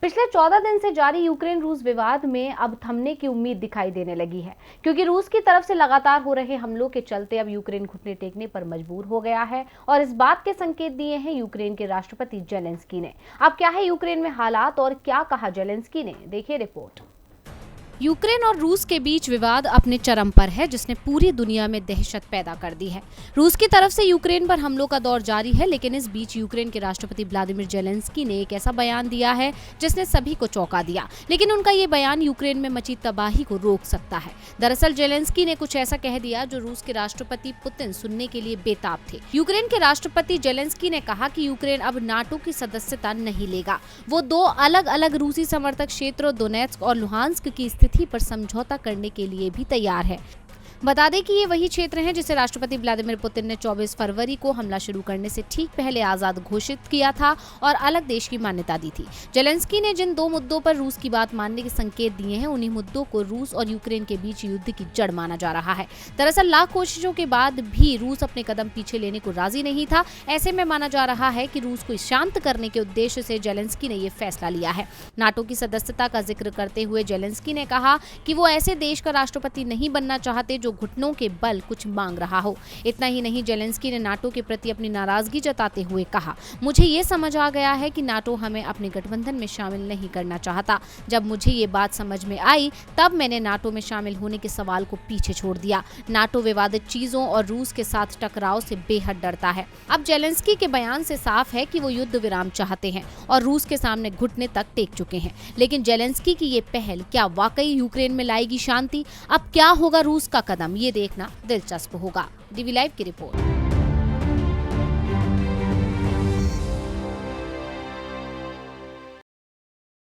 पिछले 14 दिन से जारी यूक्रेन रूस विवाद में अब थमने की उम्मीद दिखाई देने लगी है, क्योंकि रूस की तरफ से लगातार हो रहे हमलों के चलते अब यूक्रेन घुटने टेकने पर मजबूर हो गया है और इस बात के संकेत दिए हैं यूक्रेन के राष्ट्रपति जेलेंस्की ने। अब क्या है यूक्रेन में हालात और क्या कहा जेलेंस्की ने, देखिए रिपोर्ट। यूक्रेन और रूस के बीच विवाद अपने चरम पर है, जिसने पूरी दुनिया में दहशत पैदा कर दी है। रूस की तरफ से यूक्रेन पर हमलों का दौर जारी है, लेकिन इस बीच यूक्रेन के राष्ट्रपति व्लादिमीर जेलेंस्की ने एक ऐसा बयान दिया है जिसने सभी को चौंका दिया। लेकिन उनका ये बयान यूक्रेन में मची तबाही को रोक सकता है। दरअसल जेलेंस्की ने कुछ ऐसा कह दिया जो रूस के राष्ट्रपति पुतिन सुनने के लिए बेताब थे। यूक्रेन के राष्ट्रपति जेलेंस्की ने कहा कि यूक्रेन अब नाटो की सदस्यता नहीं लेगा। वो दो अलग अलग रूसी समर्थक क्षेत्रों दोनेत्स्क और लुहांस्क की स्थिति पर समझौता करने के लिए भी तैयार है। बता दें कि ये वही क्षेत्र हैं जिसे राष्ट्रपति व्लादिमीर पुतिन ने 24 फरवरी को हमला शुरू करने से ठीक पहले आजाद घोषित किया था और अलग देश की मान्यता दी थी। जेलेंस्की ने जिन दो मुद्दों पर रूस की बात मानने के संकेत दिए हैं, उन्हीं मुद्दों को रूस और यूक्रेन के बीच युद्ध की जड़ माना जा रहा है। दरअसल लाख कोशिशों के बाद भी रूस अपने कदम पीछे लेने को राजी नहीं था। ऐसे में माना जा रहा है कि रूस को शांत करने के उद्देश्य से जेलेंस्की ने ये फैसला लिया है। नाटो की सदस्यता का जिक्र करते हुए जेलेंस्की ने कहा कि वो ऐसे देश का राष्ट्रपति नहीं बनना चाहते जो घुटनों के बल कुछ मांग रहा हो। इतना ही नहीं, जेलेंस्की ने नाटो के प्रति अपनी नाराजगी जताते हुए कहा, मुझे ये समझ आ गया है कि नाटो हमें अपने गठबंधन में शामिल नहीं करना चाहता। जब मुझे ये बात समझ में आई, तब मैंने नाटो में शामिल होने के सवाल को पीछे छोड़ दिया। नाटो विवादित चीजों और रूस के साथ टकराव से बेहद डरता है। अब जेलेंस्की के बयान से साफ है कि वो युद्ध विराम चाहते हैं और रूस के सामने घुटने तक टेक चुके हैं। लेकिन जेलेंस्की की ये पहल क्या वाकई यूक्रेन में लाएगी शांति? अब क्या होगा रूस का कदम, ये देखना दिलचस्प होगा। डीवी लाइव की रिपोर्ट।